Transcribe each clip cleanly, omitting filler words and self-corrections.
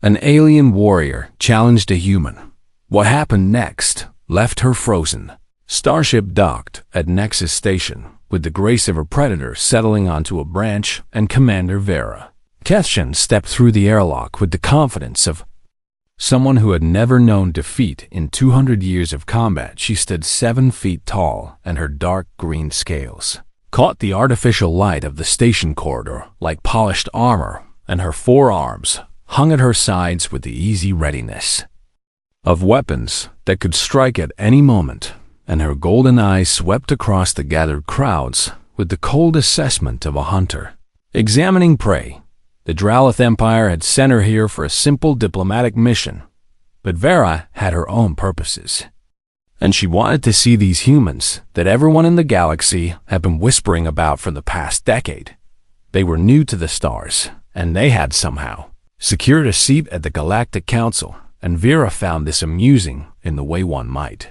An alien warrior challenged a human. What happened next left her frozen. Starship docked at Nexus Station, with the grace of her predator settling onto a branch and Commander Vera. Ketchen stepped through the airlock with the confidence of someone who had never known defeat in 200 years of combat. She stood 7 feet tall, and her dark green scales caught the artificial light of the station corridor like polished armor, and her forearms hung at her sides with the easy readiness of weapons that could strike at any moment, and her golden eyes swept across the gathered crowds with the cold assessment of a hunter examining prey. The Dralith Empire had sent her here for a simple diplomatic mission, but Vera had her own purposes. And she wanted to see these humans that everyone in the galaxy had been whispering about for the past decade. They were new to the stars, and they had somehow secured a seat at the Galactic Council, and Vera found this amusing in the way one might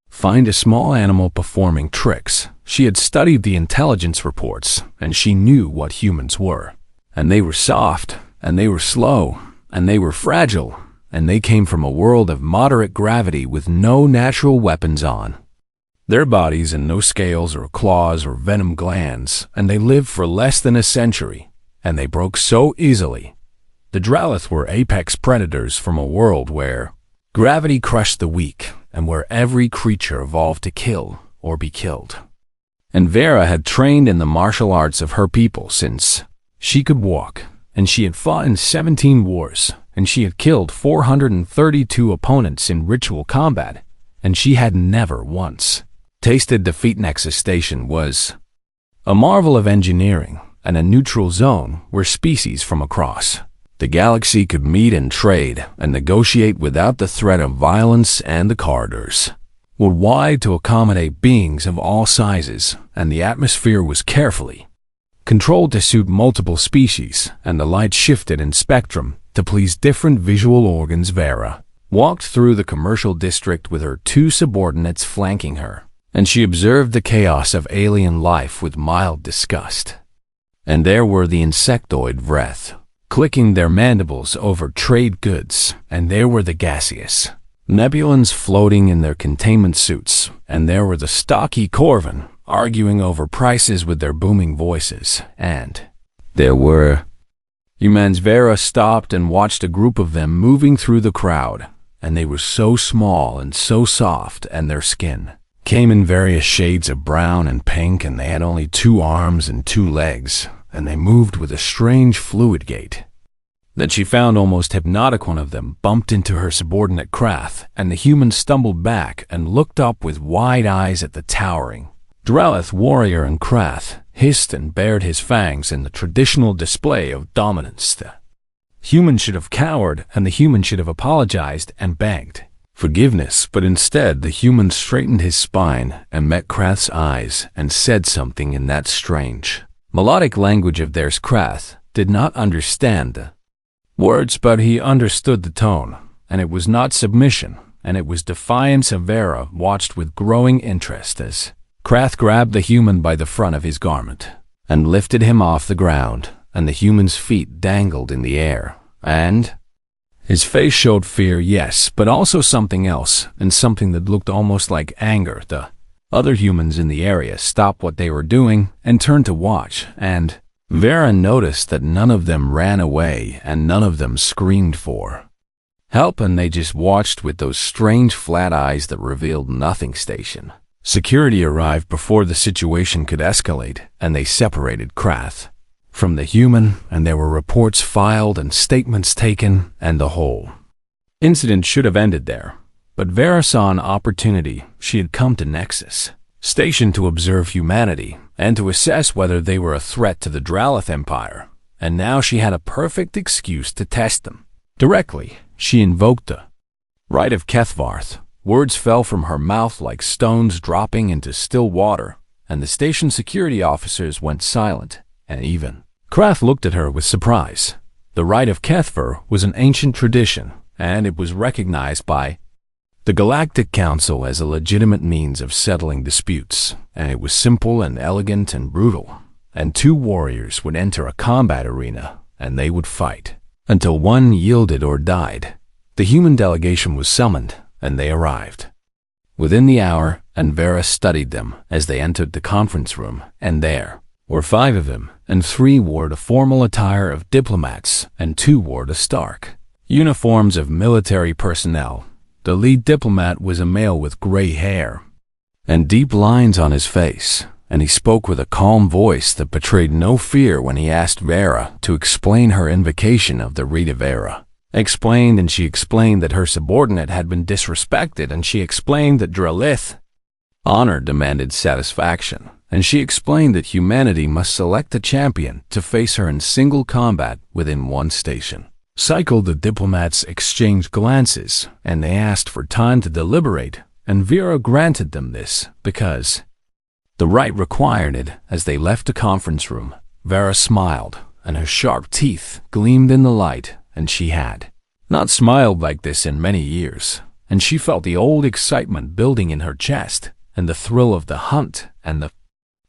find a small animal performing tricks. She had studied the intelligence reports, and she knew what humans were. And they were soft, and they were slow, and they were fragile, and they came from a world of moderate gravity with no natural weapons on their bodies and no scales or claws or venom glands, and they lived for less than a century, and they broke so easily. The Dralith were apex predators from a world where gravity crushed the weak, and where every creature evolved to kill or be killed. And Vera had trained in the martial arts of her people since she could walk, and she had fought in 17 wars, and she had killed 432 opponents in ritual combat, and she had never once tasted defeat. Nexus Station was a marvel of engineering and a neutral zone where species from across the galaxy could meet and trade and negotiate without the threat of violence, and the corridors were wide to accommodate beings of all sizes, and the atmosphere was carefully controlled to suit multiple species, and the light shifted in spectrum to please different visual organs. Vera walked through the commercial district with her 2 subordinates flanking her, and she observed the chaos of alien life with mild disgust. And there were the insectoid Vreth, clicking their mandibles over trade goods, and there were the gaseous Nebulans floating in their containment suits, and there were the stocky Corvin arguing over prices with their booming voices, and there were humans. Vera stopped and watched a group of them moving through the crowd, and they were so small and so soft, and their skin came in various shades of brown and pink, and they had only 2 arms and 2 legs, and they moved with a strange fluid gait that she found almost hypnotic. One of them bumped into her subordinate Krath, and the human stumbled back and looked up with wide eyes at the towering Dralith warrior, and Krath hissed and bared his fangs in the traditional display of dominance. The human should have cowered, and the human should have apologized and begged forgiveness, but instead the human straightened his spine and met Krath's eyes and said something in that strange, melodic language of theirs. Krath did not understand the words, but he understood the tone, and it was not submission, and it was defiance. Vera watched with growing interest as Krath grabbed the human by the front of his garment and lifted him off the ground, and the human's feet dangled in the air, and his face showed fear, yes, but also something else, and something that looked almost like anger. The other humans in the area stopped what they were doing and turned to watch, and Vera noticed that none of them ran away and none of them screamed for help, and they just watched with those strange flat eyes that revealed nothing. Station security arrived before the situation could escalate, and they separated Krath from the human, and there were reports filed and statements taken, and the whole incident should have ended there. But Vera saw an opportunity. She had come to Nexus Station to observe humanity and to assess whether they were a threat to the Dralith Empire, and now she had a perfect excuse to test them. Directly, she invoked the right of Kethvarth. Words fell from her mouth like stones dropping into still water, and the station security officers went silent, and even Krath looked at her with surprise. The right of Kethvar was an ancient tradition, and it was recognized by the Galactic Council as a legitimate means of settling disputes, and it was simple and elegant and brutal. And 2 warriors would enter a combat arena, and they would fight until one yielded or died. The human delegation was summoned, and they arrived. Within the hour, and Vera studied them as they entered the conference room, and there were 5 of them, and 3 wore the formal attire of diplomats, and 2 wore the stark uniforms of military personnel. The lead diplomat was a male with gray hair and deep lines on his face, and he spoke with a calm voice that betrayed no fear when he asked Vera to explain her invocation of the Rita Vera. Explained, and she explained that her subordinate had been disrespected, and she explained that Drelith honor demanded satisfaction, and she explained that humanity must select a champion to face her in single combat within one station. The diplomats exchanged glances, and they asked for time to deliberate, and Vera granted them this because the right required it. As they left the conference room, Vera smiled, and her sharp teeth gleamed in the light, and she had not smiled like this in many years, and she felt the old excitement building in her chest, and the thrill of the hunt, and the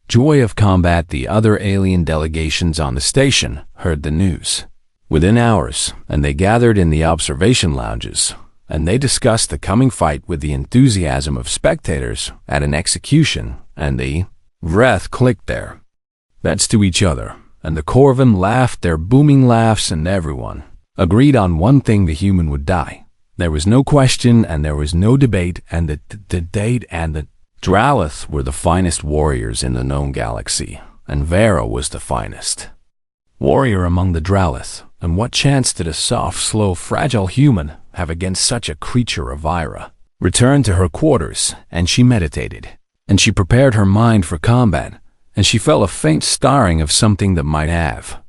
joy of combat. The other alien delegations on the station heard the news within hours, and they gathered in the observation lounges, and they discussed the coming fight with the enthusiasm of spectators at an execution, and the breath clicked their bets to each other, and the core of them laughed their booming laughs, and everyone agreed on one thing: the human would die. There was no question, and there was no debate, and the date and the Dralith were the finest warriors in the known galaxy, and Vera was the finest warrior among the Dralith. And what chance did a soft, slow, fragile human have against such a creature? Elvira returned to her quarters, and she meditated, and she prepared her mind for combat, and she felt a faint stirring of something that might have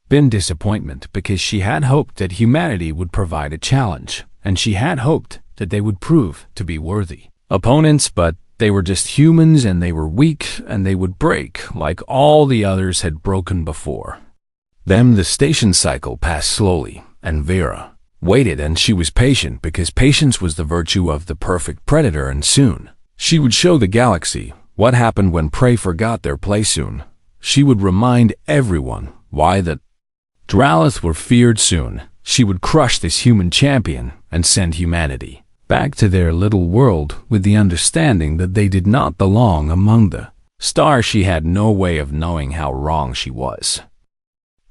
been disappointment, because she had hoped that humanity would provide a challenge, and she had hoped that they would prove to be worthy opponents, but they were just humans, and they were weak, and they would break like all the others had broken before. Then the station cycle passed slowly, and Vera waited, and she was patient, because patience was the virtue of the perfect predator, and soon she would show the galaxy what happened when prey forgot their play. Soon she would remind everyone why the Dralith were feared. Soon she would crush this human champion and send humanity back to their little world with the understanding that they did not belong among the stars. She had no way of knowing how wrong she was.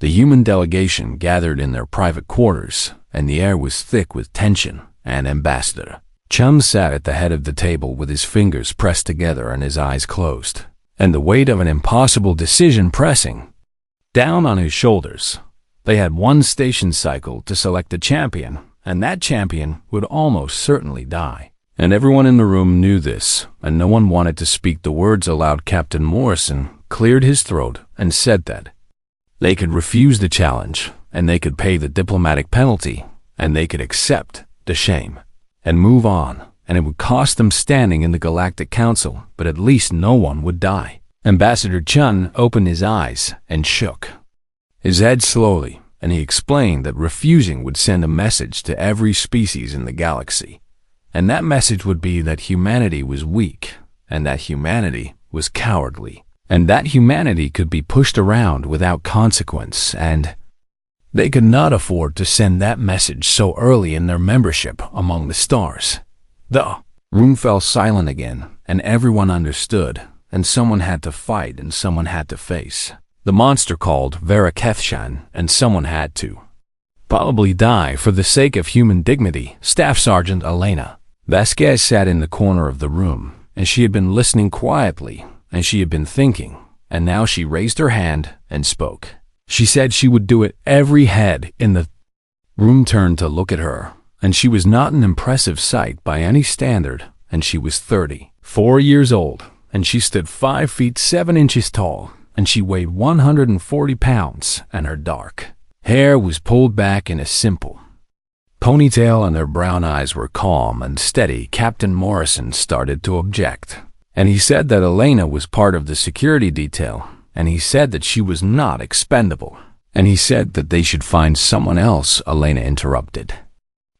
The human delegation gathered in their private quarters, and the air was thick with tension, and Ambassador Chum sat at the head of the table with his fingers pressed together and his eyes closed, and the weight of an impossible decision pressing down on his shoulders. They had one station cycle to select a champion, and that champion would almost certainly die. And everyone in the room knew this, and no one wanted to speak the words aloud. Captain Morrison cleared his throat and said that they could refuse the challenge, and they could pay the diplomatic penalty, and they could accept the shame and move on, and it would cost them standing in the Galactic Council, but at least no one would die. Ambassador Chun opened his eyes and shook his head slowly, and he explained that refusing would send a message to every species in the galaxy, and that message would be that humanity was weak, and that humanity was cowardly, and that humanity could be pushed around without consequence, and they could not afford to send that message so early in their membership among the stars. The room fell silent again, and everyone understood, and someone had to fight, and someone had to face the monster called Vera Kethshan, and someone had to probably die for the sake of human dignity. Staff Sergeant Elena Vasquez sat in the corner of the room, and she had been listening quietly, and she had been thinking, and now she raised her hand and spoke. She said she would do it. Every head in the room turned to look at her, and she was not an impressive sight by any standard, and she was 34 years old, and she stood 5 feet 7 inches tall, and she weighed 140 pounds, and her dark hair was pulled back in a simple ponytail, and her brown eyes were calm and steady. Captain Morrison started to object, and he said that Elena was part of the security detail, and he said that she was not expendable, and he said that they should find someone else. Elena interrupted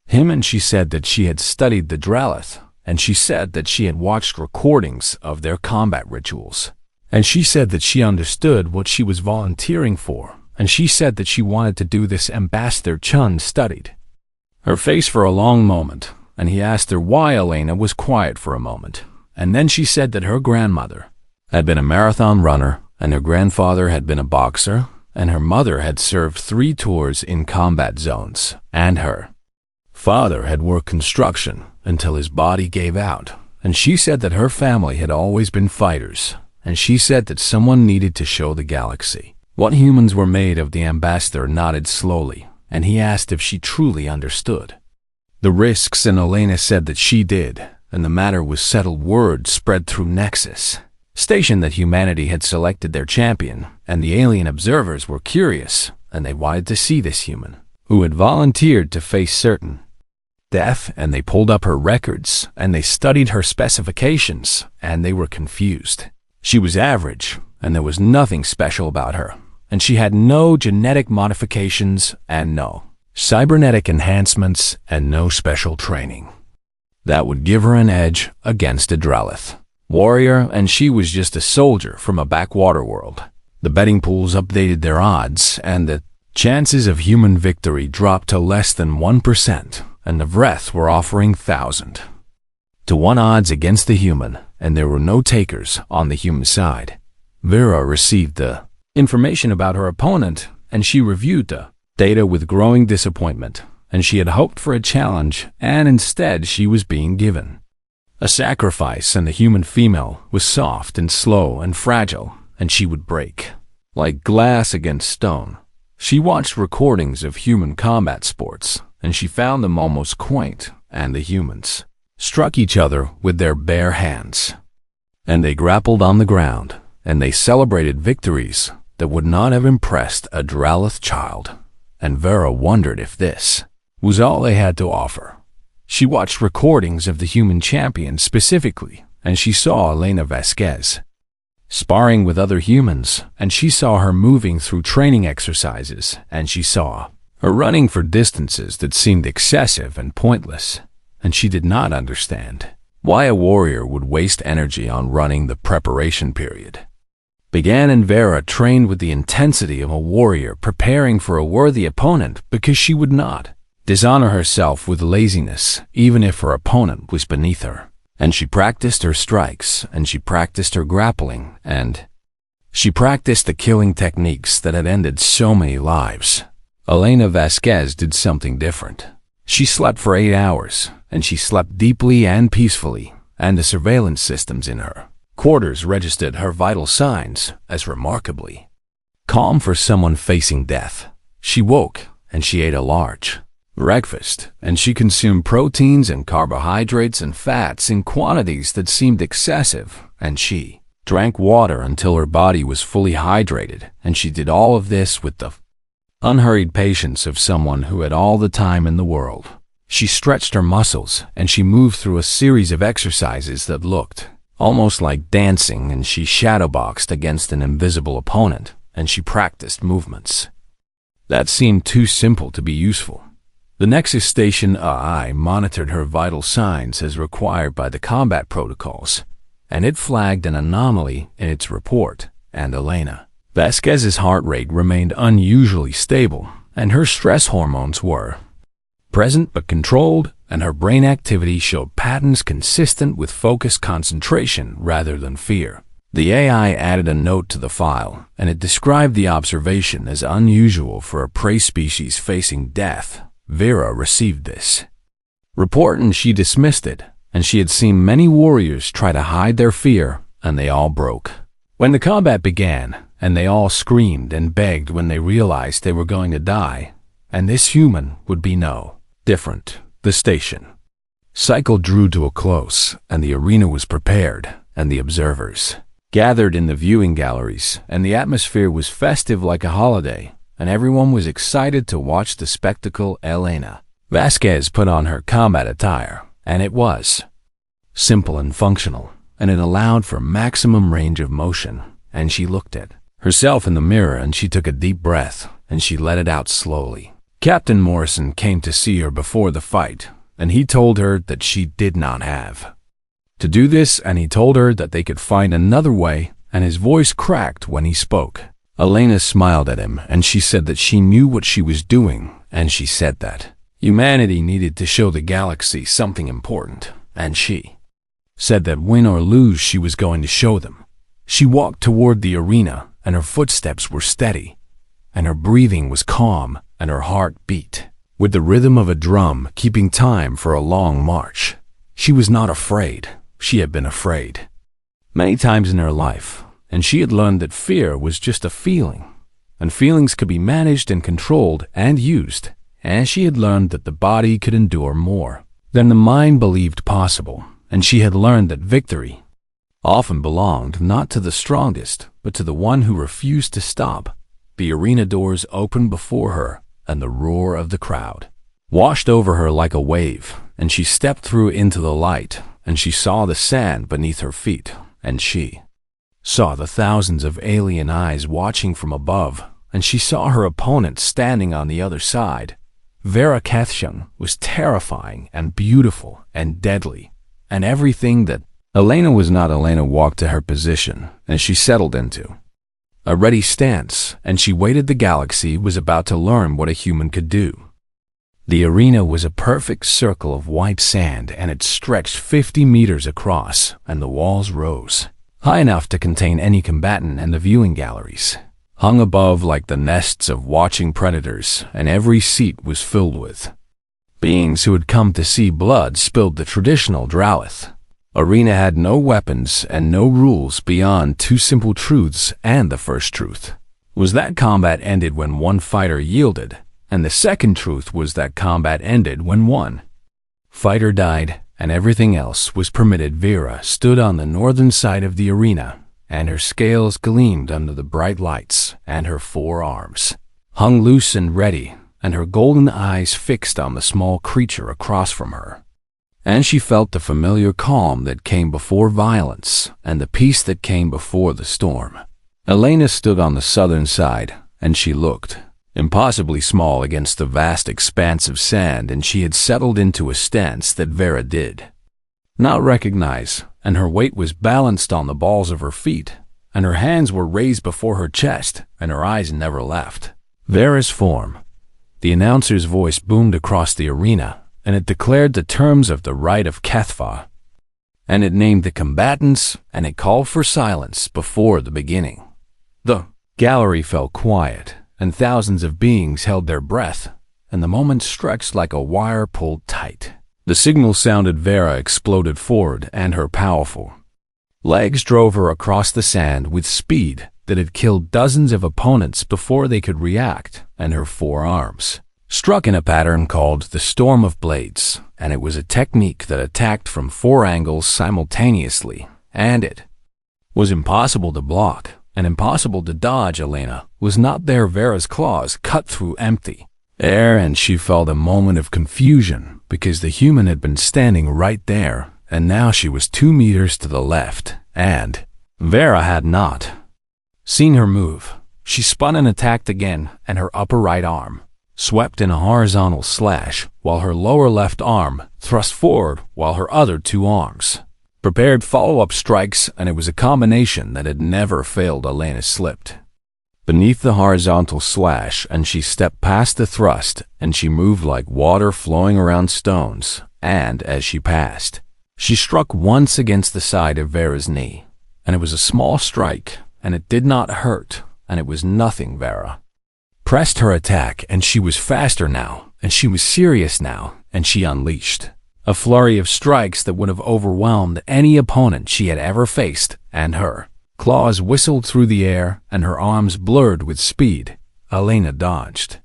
him, and she said that she had studied the Dralith, and she said that she had watched recordings of their combat rituals, and she said that she understood what she was volunteering for, and she said that she wanted to do this Ambassador Chun studied her face for a long moment, and he asked her why. Elena was quiet for a moment, and then she said that her grandmother had been a marathon runner, and her grandfather had been a boxer, and her mother had served 3 tours in combat zones, and her father had worked construction until his body gave out. And she said that her family had always been fighters, and she said that someone needed to show the galaxy what humans were made of. The ambassador nodded slowly, and he asked if she truly understood the risks, and Elena said that she did, and the matter was settled. Word spread through Nexus Station that humanity had selected their champion, and the alien observers were curious, and they wanted to see this human who had volunteered to face certain death, and they pulled up her records, and they studied her specifications, and they were confused. She was average, and there was nothing special about her, and she had no genetic modifications, and no cybernetic enhancements, and no special training that would give her an edge against a Drellith warrior, and she was just a soldier from a backwater world. The betting pools updated their odds, and the chances of human victory dropped to less than 1%. And the Vreth were offering 1,000 to 1 odds against the human, and there were no takers on the human side. Vera received the information about her opponent, and she reviewed the data with growing disappointment, and she had hoped for a challenge, and instead she was being given a sacrifice, and the human female was soft and slow and fragile, and she would break like glass against stone. She watched recordings of human combat sports, and she found them almost quaint, and the humans struck each other with their bare hands, and they grappled on the ground, and they celebrated victories that would not have impressed a Drellith child, and Vera wondered if this was all they had to offer. She watched recordings of the human champion specifically, and she saw Elena Vasquez sparring with other humans, and she saw her moving through training exercises, and she saw her running for distances that seemed excessive and pointless, and she did not understand why a warrior would waste energy on running. The preparation period began, and Vera trained with the intensity of a warrior preparing for a worthy opponent, because she would not dishonor herself with laziness, even if her opponent was beneath her. And she practiced her strikes, and she practiced her grappling, and she practiced the killing techniques that had ended so many lives. Elena Vasquez did something different. She slept for 8 hours, and she slept deeply and peacefully, and the surveillance systems in her quarters registered her vital signs as remarkably calm for someone facing death. She woke, and she ate a large breakfast, and she consumed proteins and carbohydrates and fats in quantities that seemed excessive, and she drank water until her body was fully hydrated, and she did all of this with the unhurried patience of someone who had all the time in the world. She stretched her muscles, and she moved through a series of exercises that looked almost like dancing, and she shadowboxed against an invisible opponent, and she practiced movements that seemed too simple to be useful. The Nexus Station AI monitored her vital signs as required by the combat protocols, and it flagged an anomaly in its report, and Elena Vasquez's heart rate remained unusually stable, and her stress hormones were present but controlled, and her brain activity showed patterns consistent with focused concentration rather than fear. The AI added a note to the file, and it described the observation as unusual for a prey species facing death. Vera received this report, and she dismissed it, and she had seen many warriors try to hide their fear, and they all broke when the combat began, and they all screamed and begged when they realized they were going to die, and this human would be no different. The station cycle drew to a close, and the arena was prepared, and the observers gathered in the viewing galleries, and the atmosphere was festive like a holiday, and everyone was excited to watch the spectacle. Elena Vasquez put on her combat attire, and it was simple and functional, and it allowed for maximum range of motion, and she looked at herself in the mirror, and she took a deep breath, and she let it out slowly. Captain Morrison came to see her before the fight, and he told her that she did not have to do this, and he told her that they could find another way, and his voice cracked when he spoke. Elena smiled at him, and she said that she knew what she was doing, and she said that humanity needed to show the galaxy something important, and she said that win or lose, she was going to show them. She walked toward the arena, and her footsteps were steady, and her breathing was calm, and her heart beat with the rhythm of a drum, keeping time for a long march. She was not afraid. She had been afraid many times in her life, and she had learned that fear was just a feeling, and feelings could be managed and controlled and used, and she had learned that the body could endure more than the mind believed possible, and she had learned that victory often belonged not to the strongest, but to the one who refused to stop. The arena doors opened before her, and the roar of the crowd washed over her like a wave, and she stepped through into the light, and she saw the sand beneath her feet, and she saw the thousands of alien eyes watching from above, and she saw her opponent standing on the other side. Vera Kethshung was terrifying and beautiful and deadly, and everything that Elena was not. Elena walked to her position, and she settled into a ready stance, and she waited. The galaxy was about to learn what a human could do. The arena was a perfect circle of white sand, and it stretched 50 meters across, and the walls rose high enough to contain any combatant, and the viewing galleries hung above like the nests of watching predators, and every seat was filled with beings who had come to see blood spilled. The traditional Drowath arena had no weapons and no rules beyond two simple truths, and the first truth was that combat ended when one fighter yielded, and the second truth was that combat ended when one fighter died, and everything else was permitted. Vera stood on the northern side of the arena, and her scales gleamed under the bright lights, and her forearms hung loose and ready, and her golden eyes fixed on the small creature across from her. And she felt the familiar calm that came before violence, and the peace that came before the storm. Elena stood on the southern side, and she looked impossibly small against the vast expanse of sand, and she had settled into a stance that Vera did not recognize, and her weight was balanced on the balls of her feet, and her hands were raised before her chest, and her eyes never left Vera's form. The announcer's voice boomed across the arena, and it declared the terms of the rite of Kethfa, and it named the combatants, and it called for silence before the beginning. The gallery fell quiet, and thousands of beings held their breath, and the moment stretched like a wire pulled tight. The signal sounded. Vera exploded forward, and her powerful legs drove her across the sand with speed that had killed dozens of opponents before they could react, and her forearms struck in a pattern called the Storm of Blades, and it was a technique that attacked from 4 angles simultaneously, and it was impossible to block and impossible to dodge. Elena was not there. Vera's claws cut through empty air, and she felt a moment of confusion because the human had been standing right there, and now she was 2 meters to the left, and Vera had not seen her move. She spun and attacked again, and her upper right arm swept in a horizontal slash, while her lower left arm thrust forward, while her other 2 arms prepared follow-up strikes, and it was a combination that had never failed. Elena slipped beneath the horizontal slash, and she stepped past the thrust, and she moved like water flowing around stones, and as she passed, she struck once against the side of Vera's knee, and it was a small strike, and it did not hurt, and it was nothing. Vera pressed her attack, and she was faster now, and she was serious now, and she unleashed a flurry of strikes that would have overwhelmed any opponent she had ever faced, and her claws whistled through the air, and her arms blurred with speed. Elena dodged,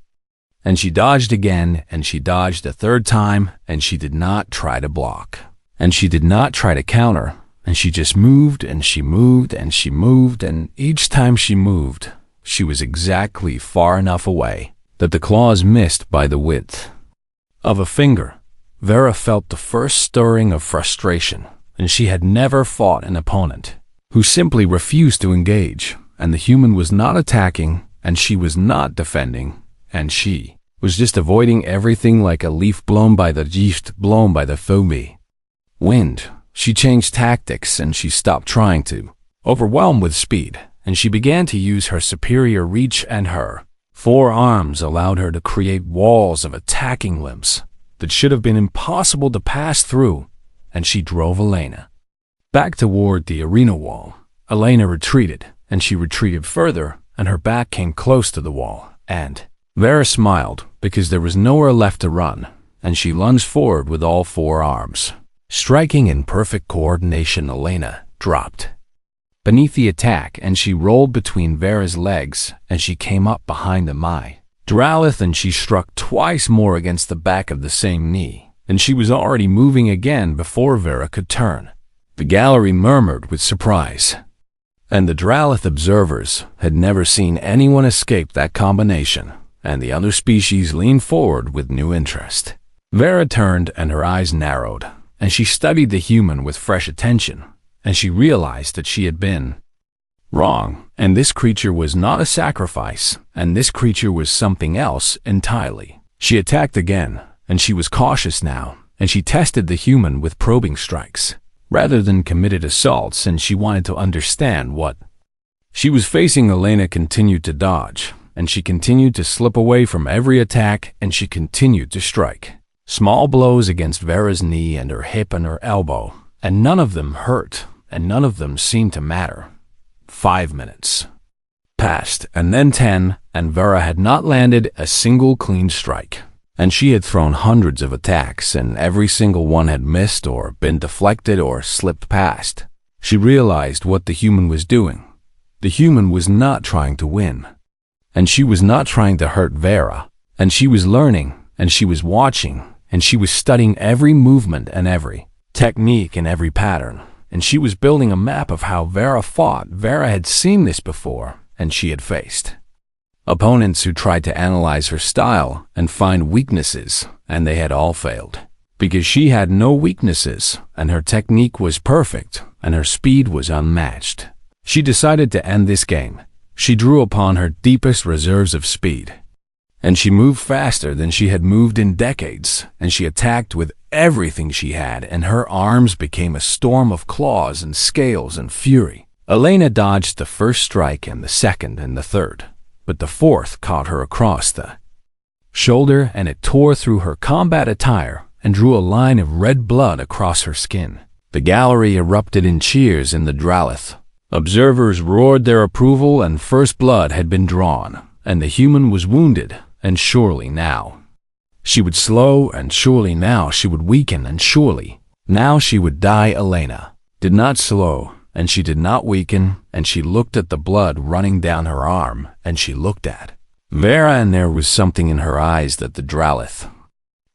and she dodged again, and she dodged a 3rd time, and she did not try to block, and she did not try to counter, and she just moved, and she moved, and she moved, and each time she moved, she was exactly far enough away that the claws missed by the width of a finger. Vera felt the first stirring of frustration, and she had never fought an opponent who simply refused to engage, and the human was not attacking, and she was not defending, and she was just avoiding everything like a leaf blown by the gift blown by the foamy wind. She changed tactics, and she stopped trying to overwhelm with speed, and she began to use her superior reach, and her 4 arms allowed her to create walls of attacking limbs that should have been impossible to pass through, and she drove Elena back toward the arena wall. Elena retreated, and she retreated further, and her back came close to the wall, and Vera smiled because there was nowhere left to run, and she lunged forward with all 4 arms. Striking in perfect coordination, Elena dropped beneath the attack, and she rolled between Vera's legs, and she came up behind the Dralith, and she struck twice more against the back of the same knee, and she was already moving again before Vera could turn. The gallery murmured with surprise, and the Dralith observers had never seen anyone escape that combination, and the other species leaned forward with new interest. Vera turned, and her eyes narrowed, and she studied the human with fresh attention, and she realized that she had been wrong, and this creature was not a sacrifice, and this creature was something else entirely. She attacked again, and she was cautious now, and she tested the human with probing strikes, rather than committed assaults, and she wanted to understand what she was facing. Elena continued to dodge, and she continued to slip away from every attack, and she continued to strike small blows against Vera's knee and her hip and her elbow, and none of them hurt, and none of them seemed to matter. 5 minutes passed, and then 10, and Vera had not landed a single clean strike, and she had thrown hundreds of attacks, and every single one had missed or been deflected or slipped past. She realized what the human was doing. The human was not trying to win, and she was not trying to hurt Vera, and she was learning, and she was watching, and she was studying every movement and every technique and every pattern, and she was building a map of how Vera fought. Vera had seen this before, and she had faced opponents who tried to analyze her style and find weaknesses, and they had all failed, because she had no weaknesses, and her technique was perfect, and her speed was unmatched. She decided to end this game. She drew upon her deepest reserves of speed, and she moved faster than she had moved in decades, and she attacked with everything she had, and her arms became a storm of claws and scales and fury. Elena dodged the first strike and the second and the third, but the fourth caught her across the shoulder, and it tore through her combat attire and drew a line of red blood across her skin. The gallery erupted in cheers in the Dralith. Observers roared their approval, and first blood had been drawn, and the human was wounded, and surely now she would slow, and surely now she would weaken, and surely now she would die. Elena did not slow, and she did not weaken, and she looked at the blood running down her arm, and she looked at Vera, and there was something in her eyes that the Dralith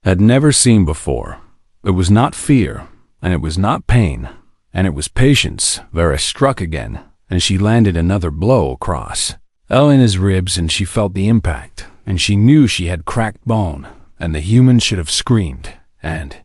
had never seen before. It was not fear, and it was not pain, and it was patience. Vera struck again, and she landed another blow across Elena's ribs, and she felt the impact, and she knew she had cracked bone, and the human should have screamed, and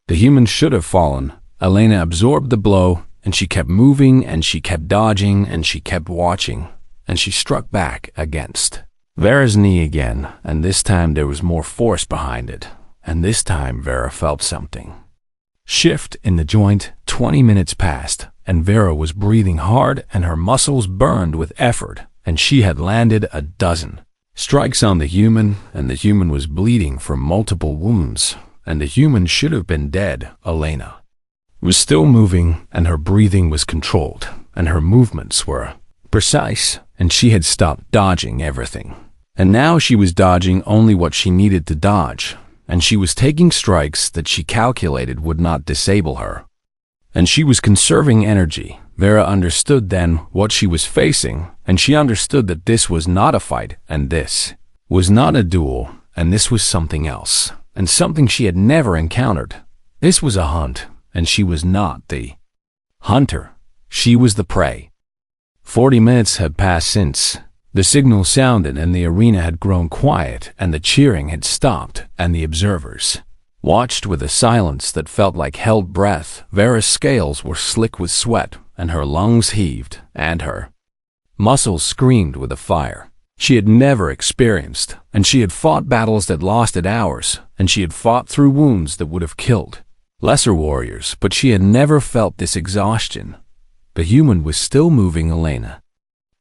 the human should have fallen. Elena absorbed the blow, and she kept moving, and she kept dodging, and she kept watching, and she struck back against Vera's knee again, and this time there was more force behind it, and this time Vera felt something shift in the joint. 20 minutes passed, and Vera was breathing hard, and her muscles burned with effort, and she had landed a dozen strikes on the human, and the human was bleeding from multiple wounds, and the human should have been dead. Elena was still moving, and her breathing was controlled, and her movements were precise, and she had stopped dodging everything. And now she was dodging only what she needed to dodge, and she was taking strikes that she calculated would not disable her. And she was conserving energy. Vera understood then what she was facing, and she understood that this was not a fight, and this was not a duel, and this was something else, and something she had never encountered. This was a hunt, and she was not the hunter. She was the prey. 40 minutes had passed since the signal sounded, and the arena had grown quiet, and the cheering had stopped, and the observers watched with a silence that felt like held breath. Vera's scales were slick with sweat, and her lungs heaved, and her muscles screamed with a fire she had never experienced, and she had fought battles that lasted hours, and she had fought through wounds that would have killed lesser warriors, but she had never felt this exhaustion. The human was still moving. Elena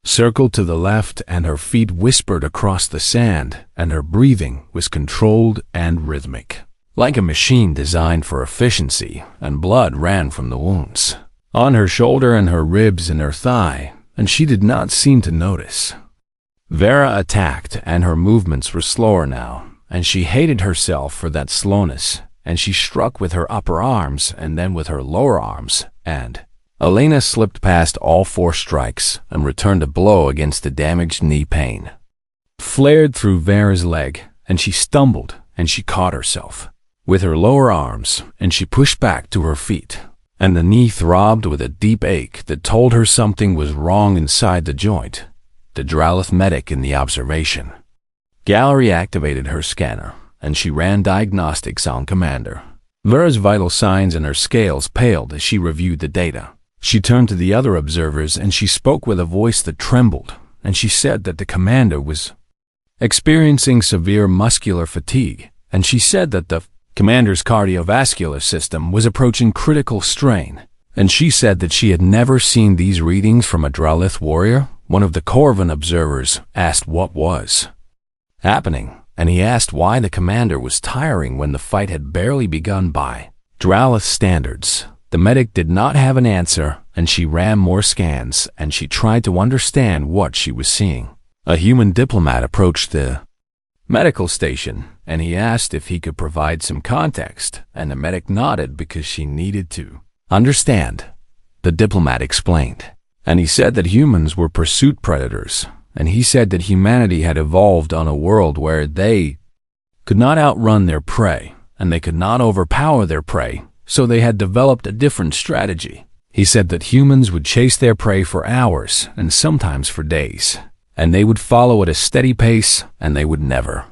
circled to the left, and her feet whispered across the sand, and her breathing was controlled and rhythmic, like a machine designed for efficiency, and blood ran from the wounds on her shoulder and her ribs and her thigh, and she did not seem to notice. Vera attacked, and her movements were slower now, and she hated herself for that slowness, and she struck with her upper arms and then with her lower arms, and Elena slipped past all 4 strikes and returned a blow against the damaged knee pain. Flared through Vera's leg, and she stumbled, and she caught herself with her lower arms, and she pushed back to her feet, and the knee throbbed with a deep ache that told her something was wrong inside the joint. The Dralith medic in the observation gallery activated her scanner, and she ran diagnostics on Commander. Vera's vital signs and her scales paled as she reviewed the data. She turned to the other observers, and she spoke with a voice that trembled, and she said that the commander was experiencing severe muscular fatigue, and she said that the commander's cardiovascular system was approaching critical strain, and she said that she had never seen these readings from a Dralith warrior. One of the Corvan observers asked what was happening, and he asked why the commander was tiring when the fight had barely begun by Dralith standards. The medic did not have an answer, and she ran more scans, and she tried to understand what she was seeing. A human diplomat approached the medical station, and he asked if he could provide some context, and the medic nodded because she needed to understand. The diplomat explained, and he said that humans were pursuit predators, and he said that humanity had evolved on a world where they could not outrun their prey, and they could not overpower their prey, so they had developed a different strategy. He said that humans would chase their prey for hours, and sometimes for days, and they would follow at a steady pace, and they would never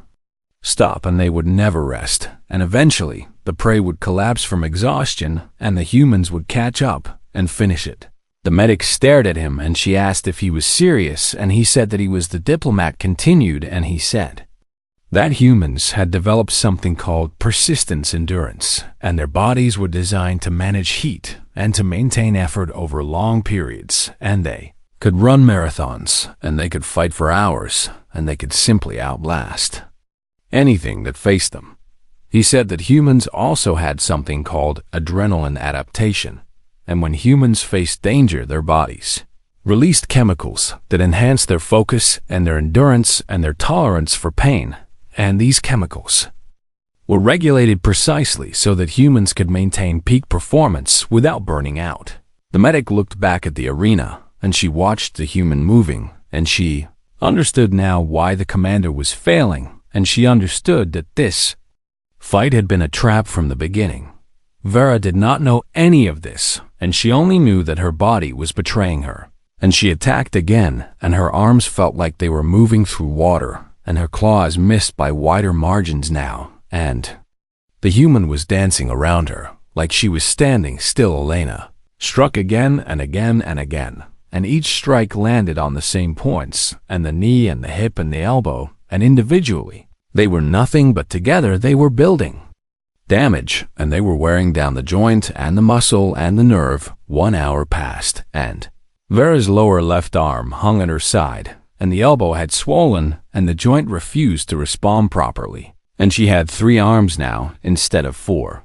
stop, and they would never rest, and eventually the prey would collapse from exhaustion, and the humans would catch up and finish it. The medic stared at him, and she asked if he was serious, and he said that he was. The diplomat continued, and he said that humans had developed something called persistence endurance, and their bodies were designed to manage heat and to maintain effort over long periods, and they could run marathons, and they could fight for hours, and they could simply outlast anything that faced them. He said that humans also had something called adrenaline adaptation, and when humans faced danger, their bodies released chemicals that enhanced their focus and their endurance and their tolerance for pain, and these chemicals were regulated precisely so that humans could maintain peak performance without burning out. The medic looked back at the arena, and she watched the human moving, and she understood now why the commander was failing, and she understood that this fight had been a trap from the beginning. Vera did not know any of this, and she only knew that her body was betraying her. And she attacked again, and her arms felt like they were moving through water, and her claws missed by wider margins now, and the human was dancing around her, like she was standing still. Elena struck again and again and again, and each strike landed on the same points, and the knee and the hip and the elbow, and individually they were nothing, but together they were building damage, and they were wearing down the joint and the muscle and the nerve. 1 hour passed, and Vera's lower left arm hung at her side, and the elbow had swollen, and the joint refused to respond properly, and she had 3 arms now instead of 4.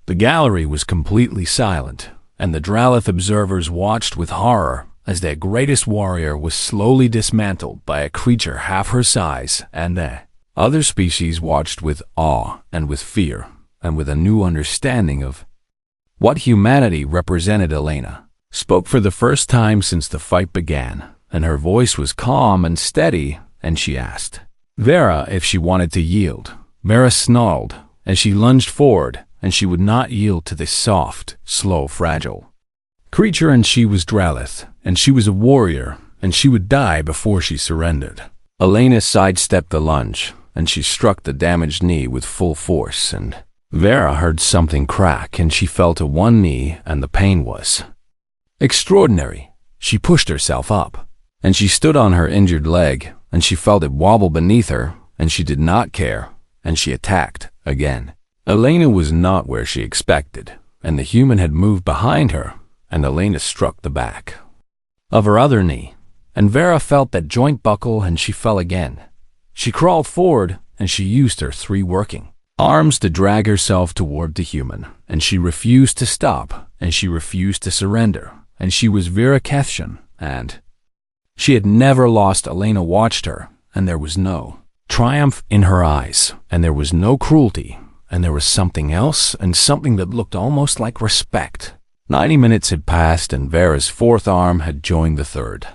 The gallery was completely silent, and the Dralith observers watched with horror as their greatest warrior was slowly dismantled by a creature half her size, and the other species watched with awe and with fear, and with a new understanding of what humanity represented. Elena spoke for the first time since the fight began, and her voice was calm and steady, and she asked Vera if she wanted to yield. Vera snarled, and she lunged forward, and she would not yield to this soft, slow, fragile creature, and she was Dralith, and she was a warrior, and she would die before she surrendered. Elena sidestepped the lunge, and she struck the damaged knee with full force, and Vera heard something crack, and she fell to one knee, and the pain was extraordinary. She pushed herself up, and she stood on her injured leg, and she felt it wobble beneath her, and she did not care, and she attacked again. Elena was not where she expected, and the human had moved behind her, and Elena struck the back of her other knee, and Vera felt that joint buckle and she fell again. She crawled forward and she used her 3 working arms to drag herself toward the human, and she refused to stop, and she refused to surrender, and she was Vera Ketchum, and she had never lost. Elena watched her, and there was no triumph in her eyes, and there was no cruelty, and there was something else, and something that looked almost like respect. 90 minutes had passed, and Vera's 4th arm had joined the 3rd.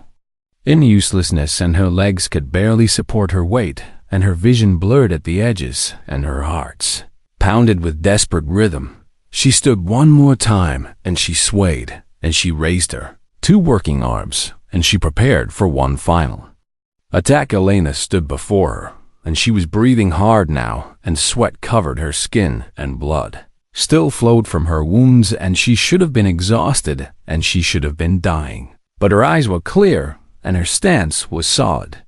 In uselessness, and her legs could barely support her weight, and her vision blurred at the edges, and her hearts pounded with desperate rhythm. She stood one more time, and she swayed, and she raised her 2 working arms, and she prepared for one final attack. Elena stood before her, and she was breathing hard now, and sweat covered her skin, and blood still flowed from her wounds, and she should have been exhausted, and she should have been dying. But her eyes were clear, and her stance was solid,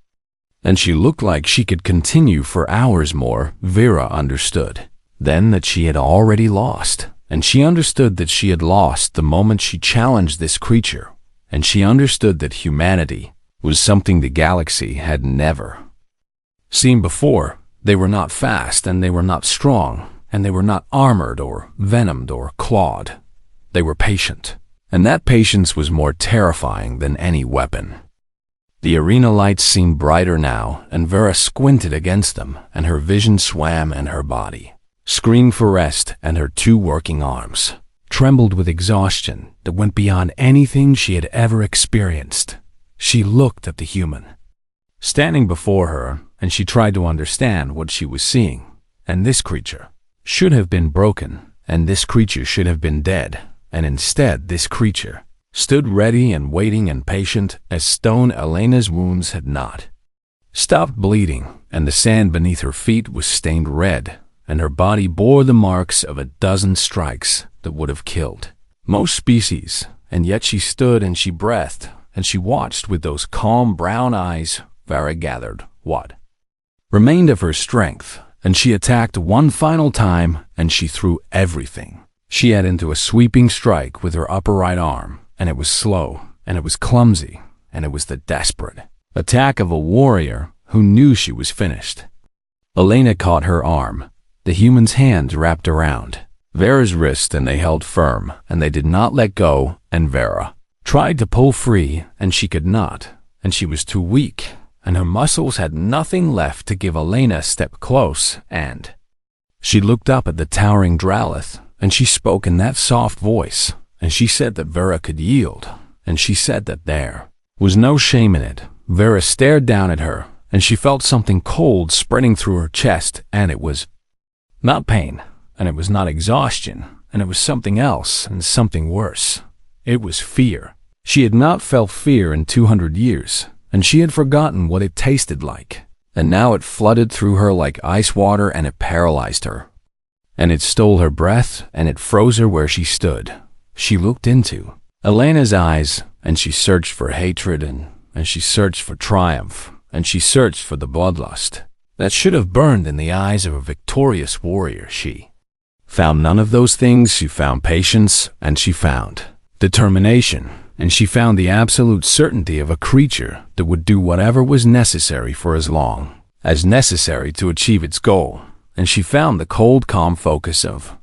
and she looked like she could continue for hours more. Vera understood then that she had already lost, and she understood that she had lost the moment she challenged this creature, and she understood that humanity was something the galaxy had never seen before. They were not fast, and they were not strong, and they were not armored or venomed or clawed. They were patient, and that patience was more terrifying than any weapon. The arena lights seemed brighter now, and Vera squinted against them, and her vision swam, and her body screamed for rest, and her 2 working arms trembled with exhaustion that went beyond anything she had ever experienced. She looked at the human standing before her, and she tried to understand what she was seeing. And this creature should have been broken, and this creature should have been dead, and instead this creature stood ready and waiting and patient as stone. Elena's wounds had not stopped bleeding, and the sand beneath her feet was stained red, and her body bore the marks of a dozen strikes that would have killed most species. And yet she stood, and she breathed, and she watched with those calm brown eyes. Vera gathered what remained of her strength, and she attacked one final time, and she threw everything she had into a sweeping strike with her upper right arm, and it was slow, and it was clumsy, and it was the desperate attack of a warrior who knew she was finished. Elena caught her arm. The human's hands wrapped around Vera's wrist, and they held firm, and they did not let go, and Vera tried to pull free, and she could not, and she was too weak, and her muscles had nothing left to give. Elena stepped close, and she looked up at the towering Dralith, and she spoke in that soft voice, and she said that Vera could yield, and she said that there was no shame in it. Vera stared down at her, and she felt something cold spreading through her chest, and it was not pain, and it was not exhaustion, and it was something else, and something worse. It was fear. She had not felt fear in 200 years, and she had forgotten what it tasted like, and now it flooded through her like ice water, and it paralyzed her, and it stole her breath, and it froze her where she stood. She looked into Elena's eyes, and she searched for hatred, and she searched for triumph, and she searched for the bloodlust that should have burned in the eyes of a victorious warrior. She found none of those things. She found patience, and she found determination, and she found the absolute certainty of a creature that would do whatever was necessary for as long as necessary to achieve its goal. And she found the cold, calm focus of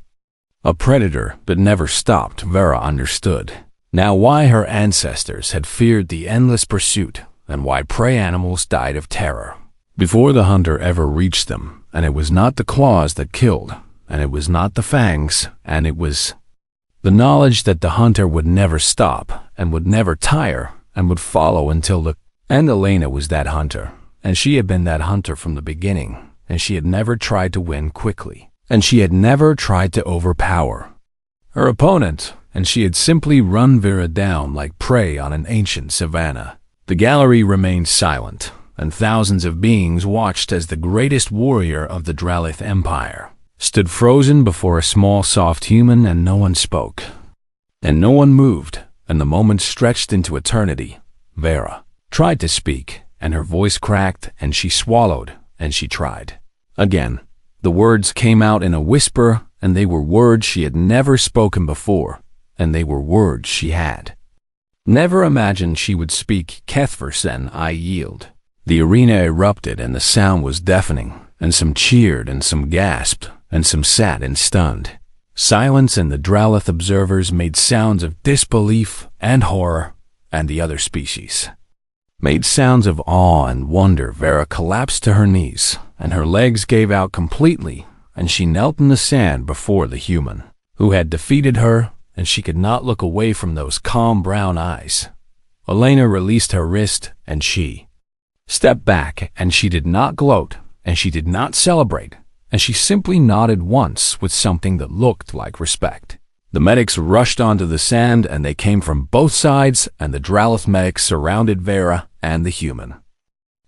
a predator that never stopped. Vera understood now why her ancestors had feared the endless pursuit, and why prey animals died of terror before the hunter ever reached them. And it was not the claws that killed, and it was not the fangs, and it was the knowledge that the hunter would never stop, and would never tire, and would follow until the end. Elena was that hunter, and she had been that hunter from the beginning, and she had never tried to win quickly, and she had never tried to overpower her opponent, and she had simply run Vera down like prey on an ancient savanna. The gallery remained silent, and thousands of beings watched as the greatest warrior of the Dralith Empire stood frozen before a small, soft human, and no one spoke, and no one moved, and the moment stretched into eternity. Vera tried to speak, and her voice cracked, and she swallowed, and she tried again. The words came out in a whisper, and they were words she had never spoken before, and they were words she had Never imagined she would speak Kethversen I yield. The arena erupted and the sound was deafening, and some cheered and some gasped, and some sat and stunned. Silence and the Dralith observers made sounds of disbelief and horror, and the other species made sounds of awe and wonder. Vera collapsed to her knees, and her legs gave out completely, and she knelt in the sand before the human who had defeated her, and she could not look away from those calm brown eyes. Elena released her wrist, and she stepped back, and she did not gloat, and she did not celebrate, and she simply nodded once with something that looked like respect. The medics rushed onto the sand, and they came from both sides, and the Dralith medics surrounded Vera and the human.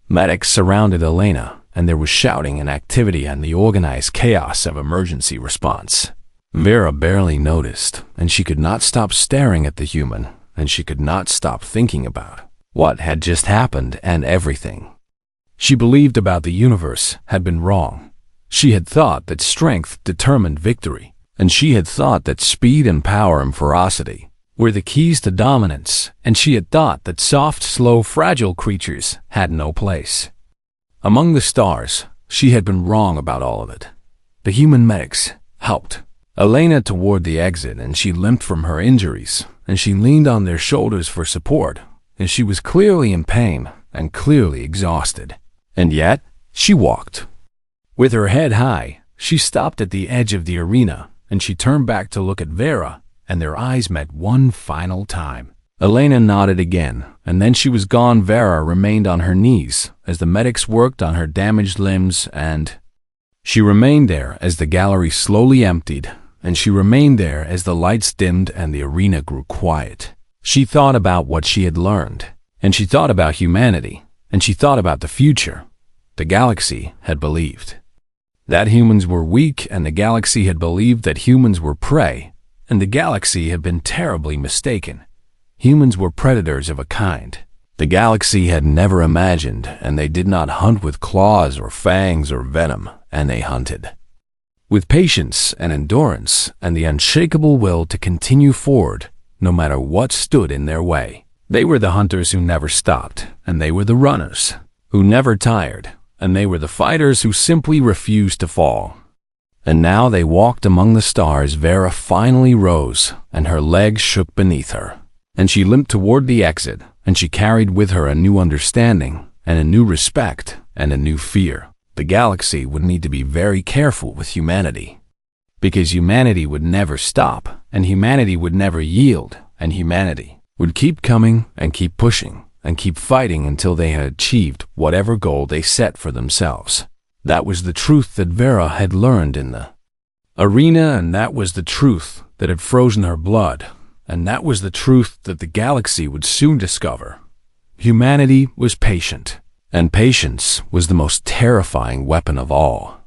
Medics surrounded Elena, and there was shouting and activity and the organized chaos of emergency response. Vera barely noticed, and she could not stop staring at the human, and she could not stop thinking about what had just happened and everything she believed about the universe had been wrong. She had thought that strength determined victory, and she had thought that speed and power and ferocity were the keys to dominance, and she had thought that soft, slow, fragile creatures had no place among the stars. She had been wrong about all of it. The human medics helped Elena toward the exit, and she limped from her injuries, and she leaned on their shoulders for support, and she was clearly in pain and clearly exhausted. And yet, she walked. With her head high, she stopped at the edge of the arena, and she turned back to look at Vera, and their eyes met one final time. Elena nodded again, and then she was gone. Vera remained on her knees as the medics worked on her damaged limbs, and she remained there as the gallery slowly emptied, and she remained there as the lights dimmed and the arena grew quiet. She thought about what she had learned, and she thought about humanity, and she thought about the future. The galaxy had believed that humans were weak, and the galaxy had believed that humans were prey, and the galaxy had been terribly mistaken. Humans were predators of a kind the galaxy had never imagined, and they did not hunt with claws or fangs or venom, and they hunted with patience and endurance and the unshakable will to continue forward no matter what stood in their way. They were the hunters who never stopped, and they were the runners who never tired, and they were the fighters who simply refused to fall. And now they walked among the stars. Vera finally rose, and her legs shook beneath her, and she limped toward the exit, and she carried with her a new understanding, and a new respect, and a new fear. The galaxy would need to be very careful with humanity, because humanity would never stop, and humanity would never yield, and humanity would keep coming and keep pushing and keep fighting until they had achieved whatever goal they set for themselves. That was the truth that Vera had learned in the arena, and that was the truth that had frozen her blood, and that was the truth that the galaxy would soon discover. Humanity was patient, and patience was the most terrifying weapon of all.